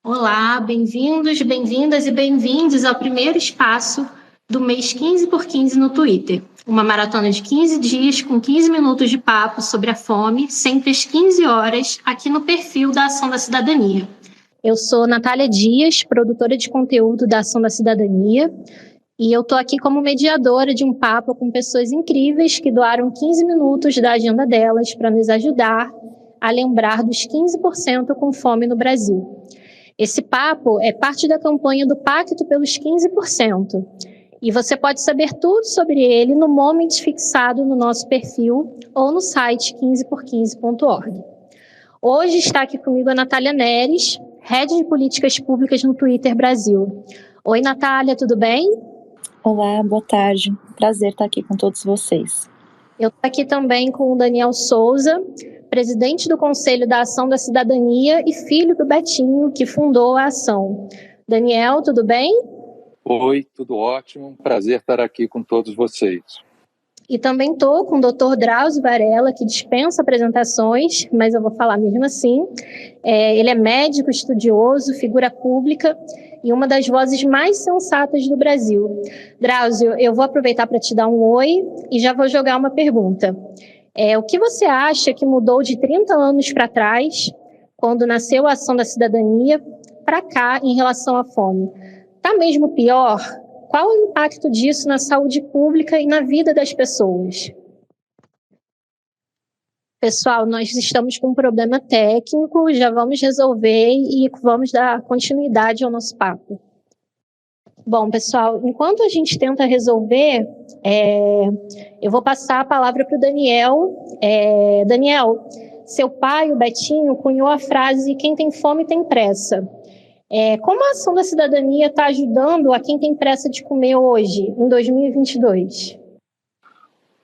Olá, bem-vindos, bem-vindas e bem-vindos ao primeiro espaço do mês 15 por 15 no Twitter. Uma maratona de 15 dias com 15 minutos de papo sobre a fome, sempre às 15 horas, aqui no perfil da Ação da Cidadania. Eu sou Natália Dias, produtora de conteúdo da Ação da Cidadania, e eu estou aqui como mediadora de um papo com pessoas incríveis que doaram 15 minutos da agenda delas para nos ajudar a lembrar dos 15% com fome no Brasil. Esse papo é parte da campanha do Pacto pelos 15%. E você pode saber tudo sobre ele no moment fixado no nosso perfil ou no site 15por15.org. Hoje está aqui comigo a Natália Neres, Head de Políticas Públicas no Twitter Brasil. Oi, Natália, tudo bem? Olá, boa tarde. Prazer estar aqui com todos vocês. Eu estou aqui também com o Daniel Souza, presidente do Conselho da Ação da Cidadania e filho do Betinho, que fundou a ação. Daniel, tudo bem? Oi, tudo ótimo. Prazer estar aqui com todos vocês. E também estou com o Dr. Drauzio Varela, que dispensa apresentações, mas eu vou falar mesmo assim. Ele é médico, estudioso, figura pública e uma das vozes mais sensatas do Brasil. Drauzio, eu vou aproveitar para te dar um oi e já vou jogar uma pergunta. O que você acha que mudou de 30 anos para trás, quando nasceu a Ação da Cidadania, para cá em relação à fome? Está mesmo pior? Qual o impacto disso na saúde pública e na vida das pessoas? Pessoal, nós estamos com um problema técnico, já vamos resolver e vamos dar continuidade ao nosso papo. Bom, pessoal, enquanto a gente tenta resolver, eu vou passar a palavra para o Daniel. Daniel, seu pai, o Betinho, cunhou a frase "quem tem fome tem pressa". Como a Ação da Cidadania está ajudando a quem tem pressa de comer hoje, em 2022?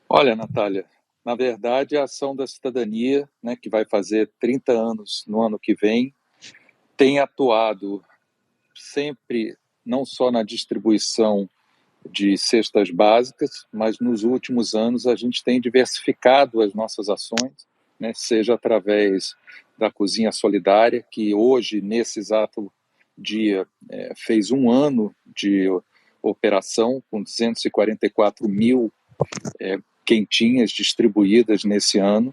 Olha, Natália, na verdade, a Ação da Cidadania, né, que vai fazer 30 anos no ano que vem, tem atuado sempre não só na distribuição de cestas básicas, mas nos últimos anos a gente tem diversificado as nossas ações, né, seja através da Cozinha Solidária, que hoje, nesse exato dia, fez um ano de operação, com 244 mil quentinhas distribuídas nesse ano.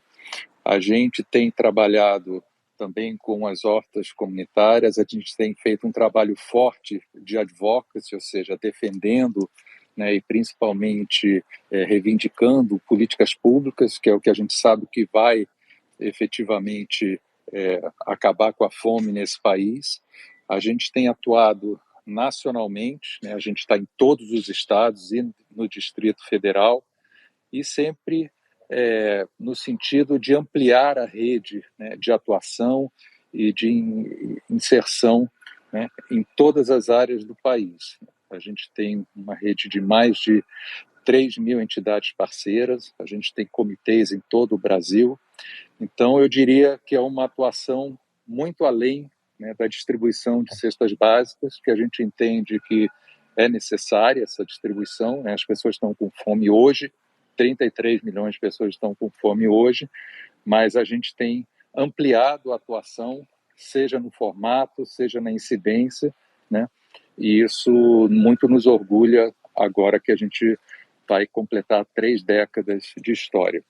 A gente tem trabalhado também com as hortas comunitárias, a gente tem feito um trabalho forte de advocacy, ou seja, defendendo, né, e principalmente reivindicando políticas públicas, que é o que a gente sabe que vai efetivamente acabar com a fome nesse país. A gente tem atuado nacionalmente, né, a gente está em todos os estados e no Distrito Federal, e sempre no sentido de ampliar a rede, né, de atuação e de inserção, né, em todas as áreas do país. A gente tem uma rede de mais de 3 mil entidades parceiras, a gente tem comitês em todo o Brasil. Então, eu diria que é uma atuação muito além, né, da distribuição de cestas básicas, que a gente entende que é necessária essa distribuição, né? As pessoas estão com fome hoje, 33 milhões de pessoas estão com fome hoje, mas a gente tem ampliado a atuação, seja no formato, seja na incidência, né? E isso muito nos orgulha agora que a gente vai completar 3 décadas de história.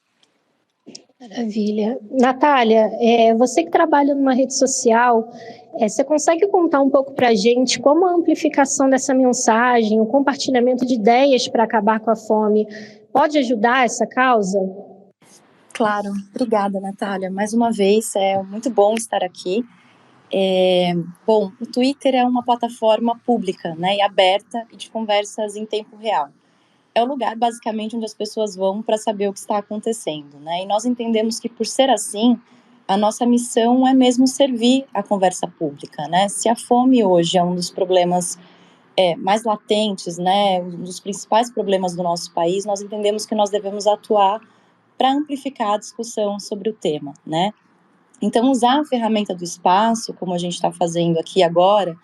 Maravilha. Natália, você que trabalha numa rede social, você consegue contar um pouco para a gente como a amplificação dessa mensagem, o compartilhamento de ideias para acabar com a fome, pode ajudar essa causa? Claro, obrigada, Natália. Mais uma vez, é muito bom estar aqui. Bom, o Twitter é uma plataforma pública, né, e aberta e de conversas em tempo real. É o lugar, basicamente, onde as pessoas vão para saber o que está acontecendo, né? E nós entendemos que, por ser assim, a nossa missão é mesmo servir a conversa pública, né? Se a fome hoje é um dos problemas mais latentes, né, um dos principais problemas do nosso país, nós entendemos que nós devemos atuar para amplificar a discussão sobre o tema, né? Então, usar a ferramenta do espaço, como a gente está fazendo aqui agora,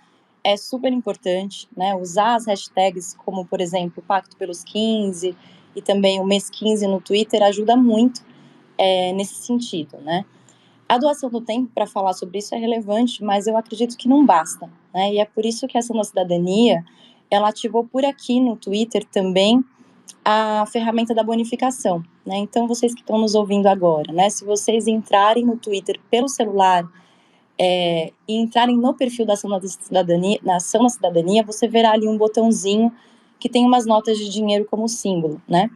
é super importante, né? Usar as hashtags como, por exemplo, o Pacto pelos 15 e também o mês 15 no Twitter ajuda muito nesse sentido, né? A doação do tempo para falar sobre isso é relevante, mas eu acredito que não basta, né? E é por isso que a Ação da Cidadania, ela ativou por aqui no Twitter também a ferramenta da bonificação, né? Então, vocês que estão nos ouvindo agora, né? Se vocês entrarem no Twitter pelo celular e entrarem no perfil da Ação da Cidadania, na Ação da Cidadania, você verá ali um botãozinho que tem umas notas de dinheiro como símbolo, né?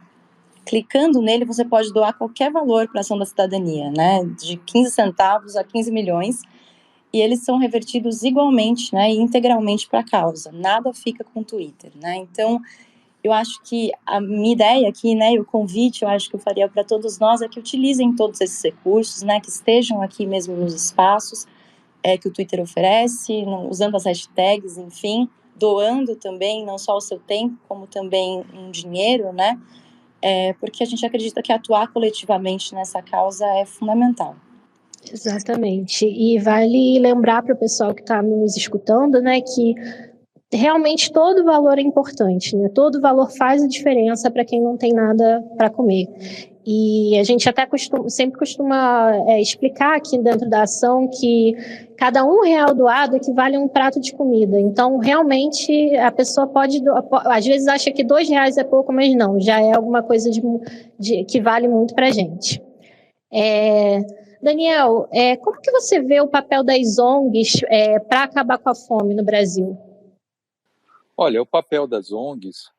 Clicando nele, você pode doar qualquer valor para a Ação da Cidadania, né? De 15 centavos a 15 milhões, e eles são revertidos igualmente, né? E integralmente para a causa. Nada fica com o Twitter, né? Então, eu acho que a minha ideia aqui, né, e o convite, eu acho que eu faria para todos nós, é que utilizem todos esses recursos, né, que estejam aqui mesmo nos espaços que o Twitter oferece, usando as hashtags, enfim, doando também, não só o seu tempo, como também um dinheiro, né, porque a gente acredita que atuar coletivamente nessa causa é fundamental. Exatamente. E vale lembrar para o pessoal que está nos escutando, né, que realmente todo valor é importante, né? Todo valor faz a diferença para quem não tem nada para comer. E a gente até sempre costuma explicar aqui dentro da ação que cada R$1 doado equivale a um prato de comida. Então, realmente, a pessoa pode... Às vezes acha que R$2 é pouco, mas não, já é alguma coisa que vale muito para a gente. Daniel, como que você vê o papel das ONGs para acabar com a fome no Brasil? Olha, o papel das ONGs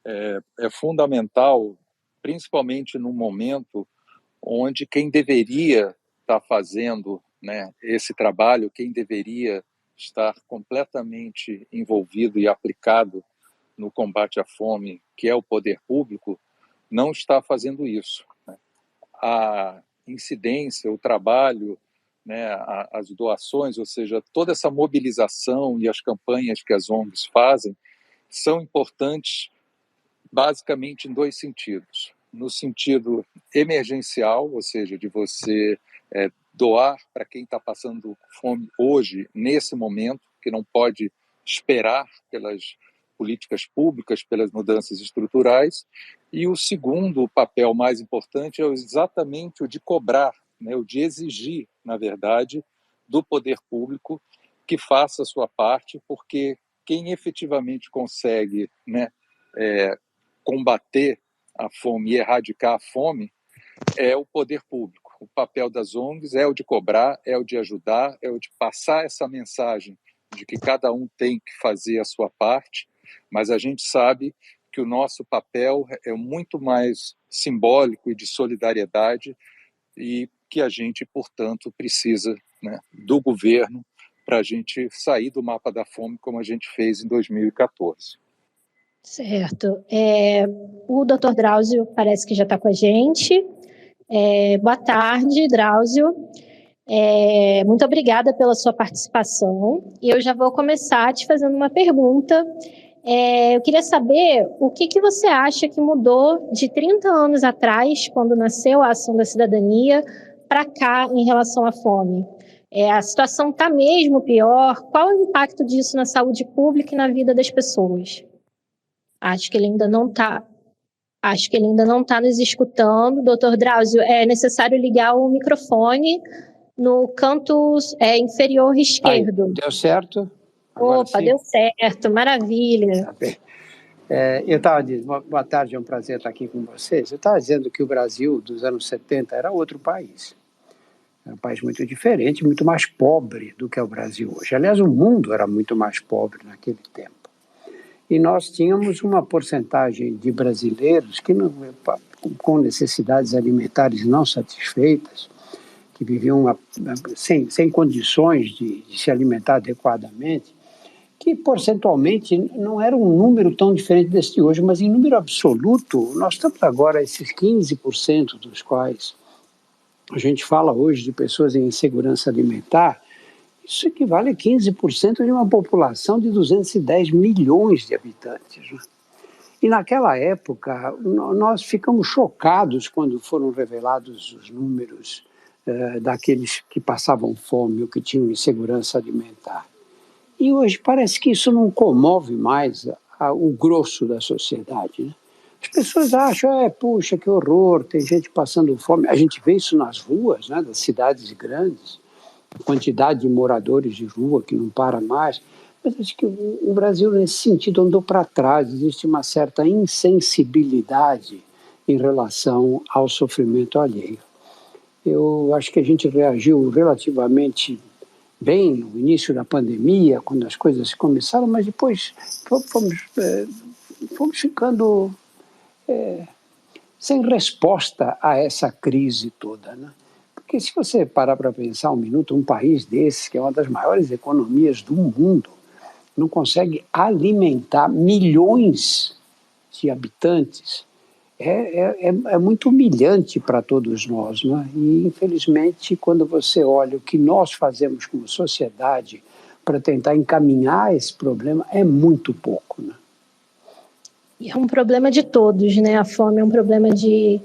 é fundamental, principalmente num momento onde quem deveria estar fazendo, né, esse trabalho, quem deveria estar completamente envolvido e aplicado no combate à fome, que é o poder público, não está fazendo isso, né? A incidência, o trabalho, né, as doações, ou seja, toda essa mobilização e as campanhas que as ONGs fazem são importantes basicamente em dois sentidos. No sentido emergencial, ou seja, de você doar para quem está passando fome hoje, nesse momento, que não pode esperar pelas políticas públicas, pelas mudanças estruturais. E o segundo papel mais importante é exatamente o de cobrar, né, o de exigir, na verdade, do poder público que faça a sua parte, porque quem efetivamente consegue, né, combater a fome e erradicar a fome é o poder público. O papel das ONGs é o de cobrar, é o de ajudar, é o de passar essa mensagem de que cada um tem que fazer a sua parte, mas a gente sabe que o nosso papel é muito mais simbólico e de solidariedade e que a gente, portanto, precisa, né, do governo para a gente sair do mapa da fome como a gente fez em 2014. Certo. O Dr. Drauzio parece que já está com a gente. Boa tarde, Drauzio. Muito obrigada pela sua participação. E eu já vou começar te fazendo uma pergunta. Eu queria saber o que você acha que mudou de 30 anos atrás, quando nasceu a Ação da Cidadania, para cá em relação à fome. A situação está mesmo pior? Qual é o impacto disso na saúde pública e na vida das pessoas? Acho que ele ainda não está nos escutando. Doutor Drauzio, é necessário ligar o microfone no canto inferior esquerdo. Deu certo? Agora Opa, sim? deu certo, maravilha. Tá bem. Eu estava dizendo, boa tarde, é um prazer estar aqui com vocês. Eu estava dizendo que o Brasil dos anos 70 era outro país. Era um país muito diferente, muito mais pobre do que é o Brasil hoje. Aliás, o mundo era muito mais pobre naquele tempo. E nós tínhamos uma porcentagem de brasileiros que com necessidades alimentares não satisfeitas, que viviam sem condições de se alimentar adequadamente, que percentualmente não era um número tão diferente desse de hoje, mas em número absoluto, nós estamos agora esses 15% dos quais a gente fala hoje de pessoas em insegurança alimentar. Isso equivale a 15% de uma população de 210 milhões de habitantes. Né? E naquela época, nós ficamos chocados quando foram revelados os números daqueles que passavam fome ou que tinham insegurança alimentar. E hoje parece que isso não comove mais o grosso da sociedade. Né? As pessoas acham, puxa, que horror, tem gente passando fome. A gente vê isso nas ruas, né, das cidades grandes, a quantidade de moradores de rua que não para mais. Mas acho que o Brasil, nesse sentido, andou para trás. Existe uma certa insensibilidade em relação ao sofrimento alheio. Eu acho que a gente reagiu relativamente bem no início da pandemia, quando as coisas começaram, mas depois fomos ficando sem resposta a essa crise toda, né? Porque se você parar para pensar um minuto, um país desse, que é uma das maiores economias do mundo, não consegue alimentar milhões de habitantes, é muito humilhante para todos nós, né? E, infelizmente, quando você olha o que nós fazemos como sociedade para tentar encaminhar esse problema, é muito pouco, né? E é um problema de todos, né? A fome é um problema de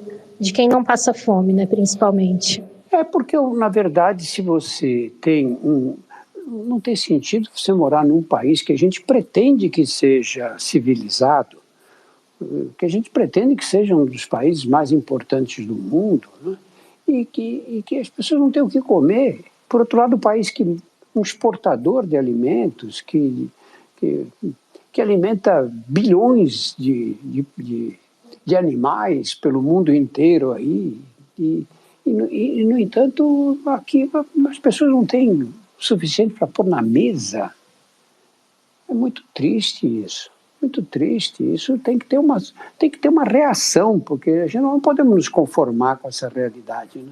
quem não passa fome, né? Principalmente. Porque, na verdade, se você tem não tem sentido você morar num país que a gente pretende que seja civilizado, que a gente pretende que seja um dos países mais importantes do mundo, né? e que as pessoas não têm o que comer. Por outro lado, um exportador de alimentos que alimenta bilhões de animais pelo mundo inteiro aí, no entanto, aqui as pessoas não têm o suficiente para pôr na mesa. É muito triste isso. Muito triste. Isso tem que ter uma reação, porque a gente não podemos nos conformar com essa realidade, né?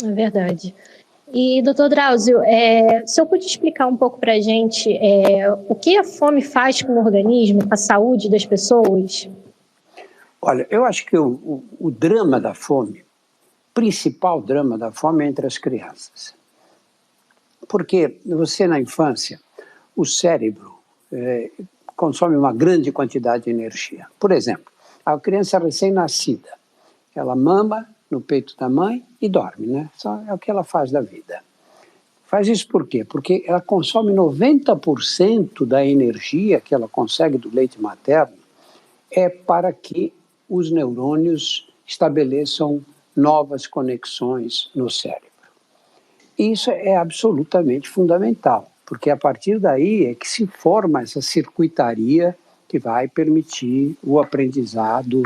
É verdade. E, doutor Drauzio, se eu puder explicar um pouco para a gente o que a fome faz com o organismo, com a saúde das pessoas? Olha, eu acho que o drama da fome, o principal drama da fome é entre as crianças. Porque você, na infância, o cérebro consome uma grande quantidade de energia. Por exemplo, a criança recém-nascida, ela mama no peito da mãe e dorme, né? Só é o que ela faz da vida. Faz isso por quê? Porque ela consome 90% da energia que ela consegue do leite materno para que os neurônios estabeleçam novas conexões no cérebro. Isso é absolutamente fundamental, porque a partir daí é que se forma essa circuitaria que vai permitir o aprendizado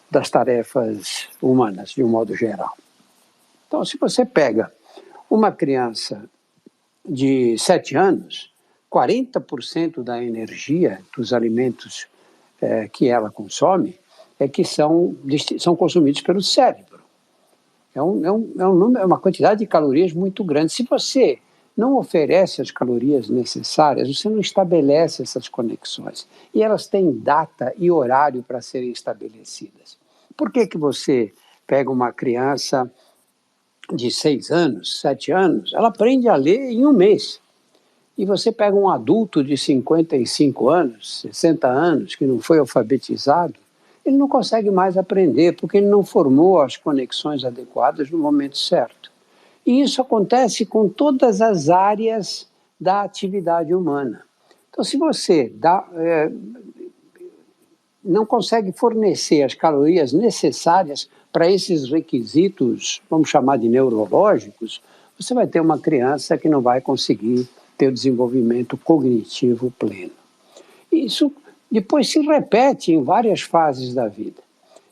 das tarefas humanas, de um modo geral. Então, se você pega uma criança de 7 anos, 40% da energia dos alimentos que ela consome que são consumidos pelo cérebro. É uma quantidade de calorias muito grande. Se você não oferece as calorias necessárias, você não estabelece essas conexões. E elas têm data e horário para serem estabelecidas. Por que você pega uma criança de 6 anos, 7 anos, ela aprende a ler em 1 mês. E você pega um adulto de 55 anos, 60 anos, que não foi alfabetizado, ele não consegue mais aprender, porque ele não formou as conexões adequadas no momento certo. E isso acontece com todas as áreas da atividade humana. Então, se você não consegue fornecer as calorias necessárias para esses requisitos, vamos chamar de neurológicos, você vai ter uma criança que não vai conseguir ter o desenvolvimento cognitivo pleno. Isso depois se repete em várias fases da vida.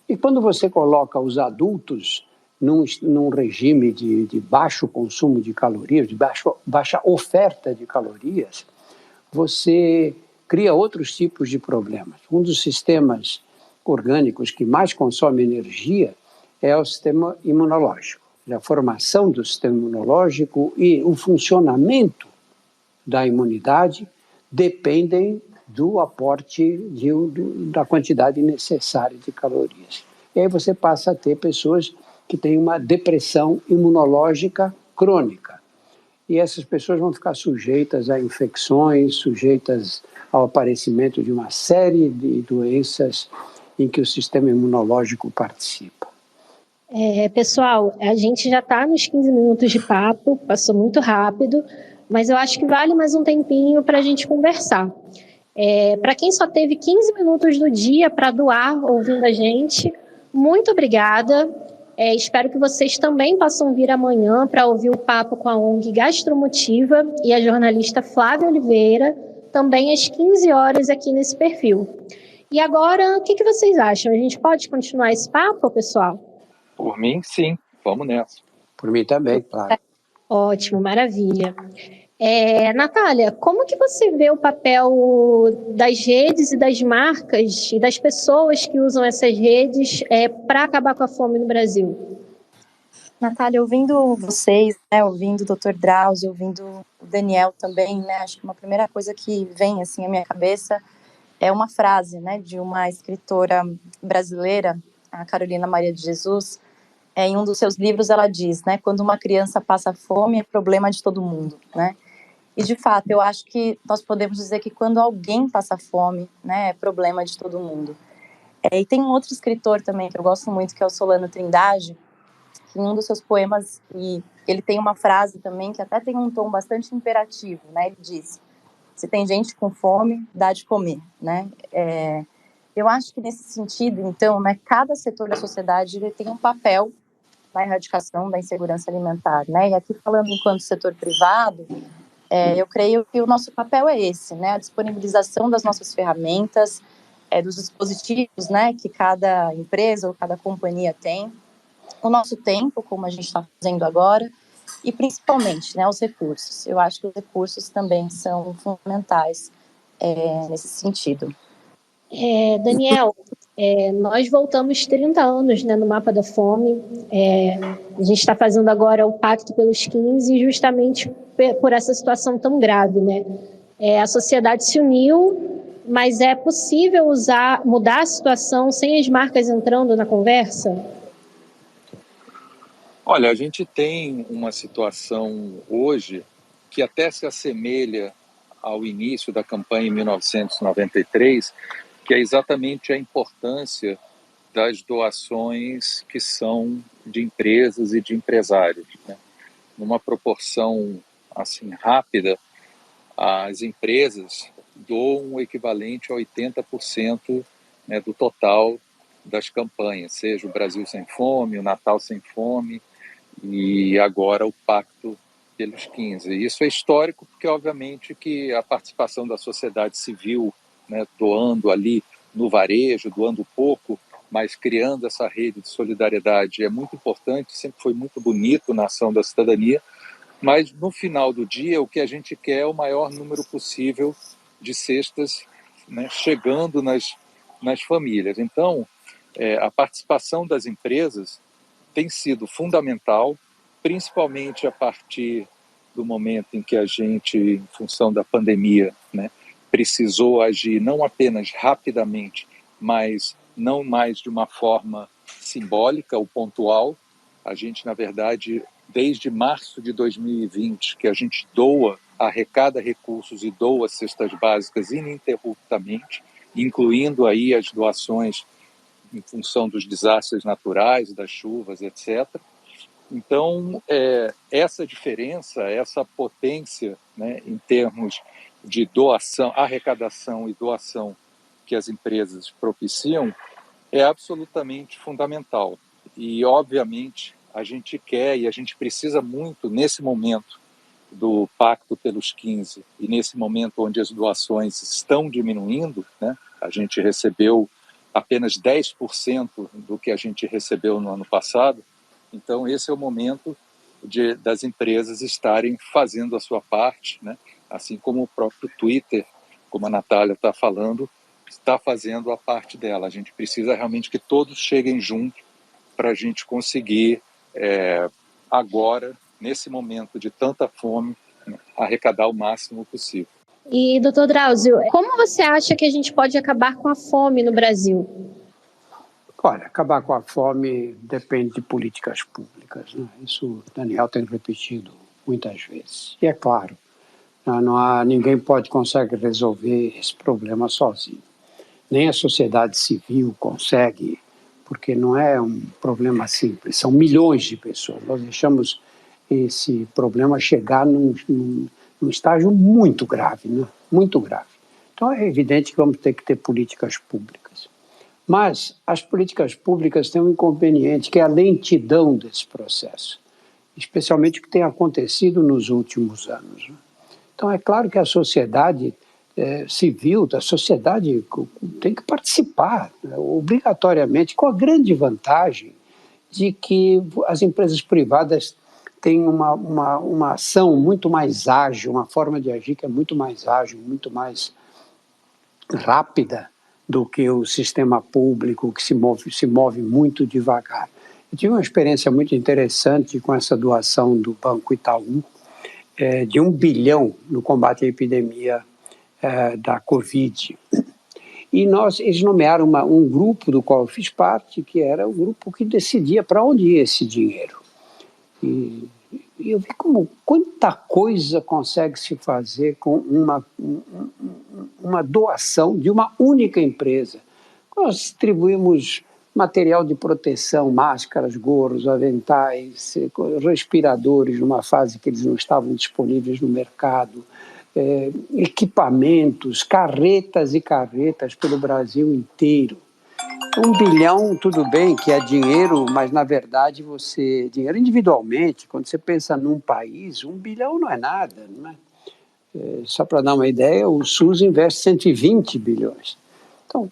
E quando você coloca os adultos num regime de baixo consumo de calorias, de baixa oferta de calorias, você cria outros tipos de problemas. Um dos sistemas orgânicos que mais consome energia é o sistema imunológico. A formação do sistema imunológico e o funcionamento da imunidade dependem do aporte da quantidade necessária de calorias. E aí você passa a ter pessoas que têm uma depressão imunológica crônica. E essas pessoas vão ficar sujeitas a infecções, sujeitas ao aparecimento de uma série de doenças em que o sistema imunológico participa. Pessoal, a gente já está nos 15 minutos de papo, passou muito rápido, mas eu acho que vale mais um tempinho para a gente conversar. Para quem só teve 15 minutos do dia para doar ouvindo a gente, muito obrigada. Espero que vocês também possam vir amanhã para ouvir o papo com a ONG Gastromotiva e a jornalista Flávia Oliveira, também às 15 horas aqui nesse perfil. E agora, o que vocês acham? A gente pode continuar esse papo, pessoal? Por mim, sim. Vamos nessa. Por mim também, claro. Ótimo, maravilha. Natália, como que você vê o papel das redes e das marcas e das pessoas que usam essas redes para acabar com a fome no Brasil? Natália, ouvindo vocês, né, ouvindo o Dr. Drauzio, ouvindo o Daniel também, né, acho que uma primeira coisa que vem assim à minha cabeça é uma frase, né, de uma escritora brasileira, a Carolina Maria de Jesus. Em um dos seus livros ela diz, né, quando uma criança passa fome é problema de todo mundo, né? E, de fato, eu acho que nós podemos dizer que quando alguém passa fome, né, é problema de todo mundo. E tem um outro escritor também que eu gosto muito, que é o Solano Trindade, que em um dos seus poemas, e ele tem uma frase também que até tem um tom bastante imperativo, né? Ele diz, se tem gente com fome, dá de comer, né? Eu acho que nesse sentido, então, né, cada setor da sociedade ele tem um papel na erradicação da insegurança alimentar, né? E aqui falando enquanto setor privado, eu creio que o nosso papel é esse, né? A disponibilização das nossas ferramentas, dos dispositivos, né, que cada empresa ou cada companhia tem, o nosso tempo, como a gente está fazendo agora, e principalmente, né, os recursos. Eu acho que os recursos também são fundamentais nesse sentido. Daniel, nós voltamos 30 anos, né, no Mapa da Fome. A gente está fazendo agora o Pacto pelos 15, justamente por essa situação tão grave, né? A sociedade se uniu, mas é possível mudar a situação sem as marcas entrando na conversa? Olha, a gente tem uma situação hoje que até se assemelha ao início da campanha em 1993, que é exatamente a importância das doações que são de empresas e de empresários, né? Numa proporção assim rápida, as empresas doam o equivalente a 80%, né, do total das campanhas, seja o Brasil Sem Fome, o Natal Sem Fome e agora o Pacto pelos 15. Isso é histórico porque, obviamente, que a participação da sociedade civil, né, doando ali no varejo, doando pouco, mas criando essa rede de solidariedade é muito importante, sempre foi muito bonito na ação da cidadania, mas no final do dia o que a gente quer é o maior número possível de cestas, né, chegando nas famílias. Então, a participação das empresas tem sido fundamental, principalmente a partir do momento em que a gente, em função da pandemia, né, precisou agir não apenas rapidamente, mas não mais de uma forma simbólica ou pontual. A gente, na verdade, desde março de 2020, que a gente arrecada recursos e doa cestas básicas ininterruptamente, incluindo aí as doações em função dos desastres naturais, das chuvas, etc. Então, essa diferença, essa potência, né, em termos de doação, arrecadação e doação que as empresas propiciam, é absolutamente fundamental. E, obviamente, a gente quer e a gente precisa muito, nesse momento do Pacto pelos 15 e nesse momento onde as doações estão diminuindo, né, a gente recebeu apenas 10% do que a gente recebeu no ano passado. Então, esse é o momento das empresas estarem fazendo a sua parte, né? Assim como o próprio Twitter, como a Natália está falando, está fazendo a parte dela. A gente precisa realmente que todos cheguem juntos para a gente conseguir, agora, nesse momento de tanta fome, arrecadar o máximo possível. E, doutor Drauzio, como você acha que a gente pode acabar com a fome no Brasil? Olha, acabar com a fome depende de políticas públicas, né? Isso o Daniel tem repetido muitas vezes. E é claro, ninguém consegue resolver esse problema sozinho. Nem a sociedade civil consegue, porque não é um problema simples, são milhões de pessoas. Nós deixamos esse problema chegar num estágio muito grave, né? Muito grave. Então, é evidente que vamos ter que ter políticas públicas. Mas as políticas públicas têm um inconveniente, que é a lentidão desse processo, especialmente o que tem acontecido nos últimos anos. Então, é claro que a sociedade civil, a sociedade tem que participar, né, obrigatoriamente, com a grande vantagem de que as empresas privadas têm uma ação muito mais ágil, uma forma de agir que é muito mais ágil, muito mais rápida do que o sistema público, que se move muito devagar. Eu tive uma experiência muito interessante com essa doação do Banco Itaú, de 1 bilhão no combate à epidemia da Covid. E eles nomearam um grupo do qual eu fiz parte, que era o grupo que decidia para onde ia esse dinheiro. E eu vi quanta coisa consegue se fazer com uma doação de uma única empresa. Nós distribuímos material de proteção, máscaras, gorros, aventais, respiradores, numa fase que eles não estavam disponíveis no mercado, equipamentos, carretas e carretas pelo Brasil inteiro. 1 bilhão, tudo bem que é dinheiro, mas na verdade dinheiro individualmente, quando você pensa num país, 1 bilhão não é nada, não é? Só para dar uma ideia, o SUS investe 120 bilhões. Então,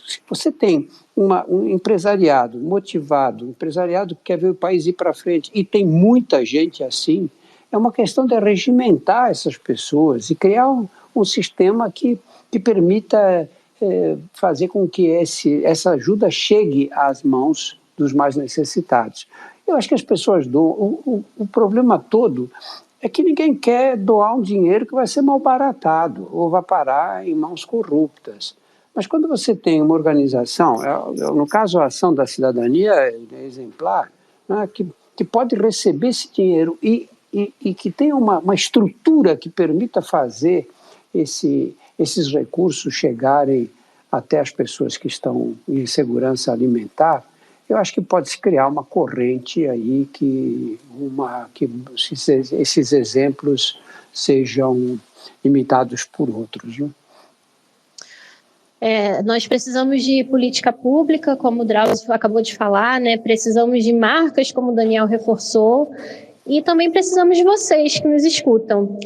se você tem um empresariado motivado, um empresariado que quer ver o país ir para frente, e tem muita gente assim, é uma questão de regimentar essas pessoas e criar um sistema que permita fazer com que essa ajuda chegue às mãos dos mais necessitados. Eu acho que as pessoas doam. O problema todo é que ninguém quer doar um dinheiro que vai ser mal baratado ou vai parar em mãos corruptas. Mas quando você tem uma organização, no caso a Ação da Cidadania é exemplar, né, que pode receber esse dinheiro e que tenha uma estrutura que permita fazer esses recursos chegarem até as pessoas que estão em segurança alimentar, eu acho que pode-se criar uma corrente aí que esses exemplos sejam imitados por outros, né? Nós precisamos de política pública, como o Drauzio acabou de falar, né? Precisamos de marcas, como o Daniel reforçou, e também precisamos de vocês que nos escutam.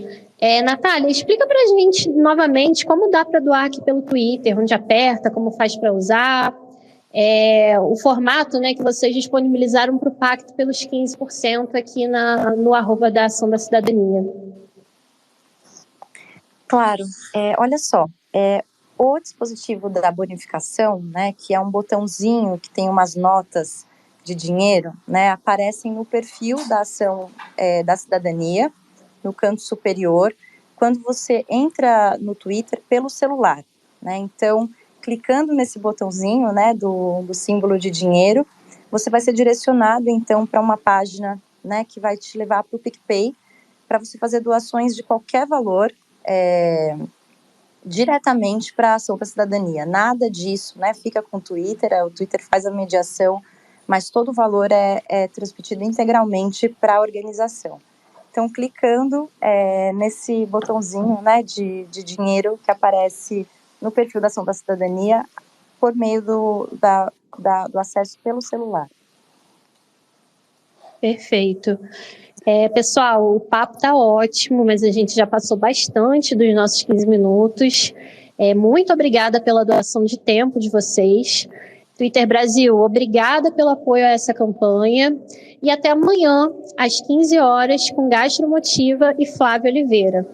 Natália, explica para a gente novamente como dá para doar aqui pelo Twitter, onde aperta, como faz para usar, o formato, né, que vocês disponibilizaram para o Pacto pelos 15% aqui no @ da Ação da Cidadania. Claro, olha só, o dispositivo da bonificação, né, que é um botãozinho que tem umas notas de dinheiro, né, aparecem no perfil da Ação da Cidadania, no canto superior, quando você entra no Twitter pelo celular, né? Então, clicando nesse botãozinho, né, do símbolo de dinheiro, você vai ser direcionado, então, para uma página, né, que vai te levar para o PicPay, para você fazer doações de qualquer valor, diretamente para a Ação da Cidadania. Nada disso, né, fica com o Twitter faz a mediação, mas todo o valor é transmitido integralmente para a organização. Então, clicando nesse botãozinho, né, de dinheiro que aparece no perfil da Ação da Cidadania, por meio do acesso pelo celular. Perfeito. Pessoal, o papo está ótimo, mas a gente já passou bastante dos nossos 15 minutos. Muito obrigada pela doação de tempo de vocês. Twitter Brasil, obrigada pelo apoio a essa campanha. E até amanhã, às 15 horas, com Gastromotiva e Flávio Oliveira.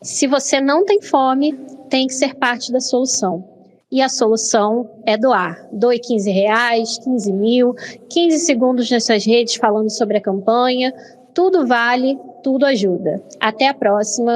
Se você não tem fome, tem que ser parte da solução. E a solução é doar. Doe R$15, 15 mil, 15 segundos nas suas redes falando sobre a campanha. Tudo vale, tudo ajuda. Até a próxima.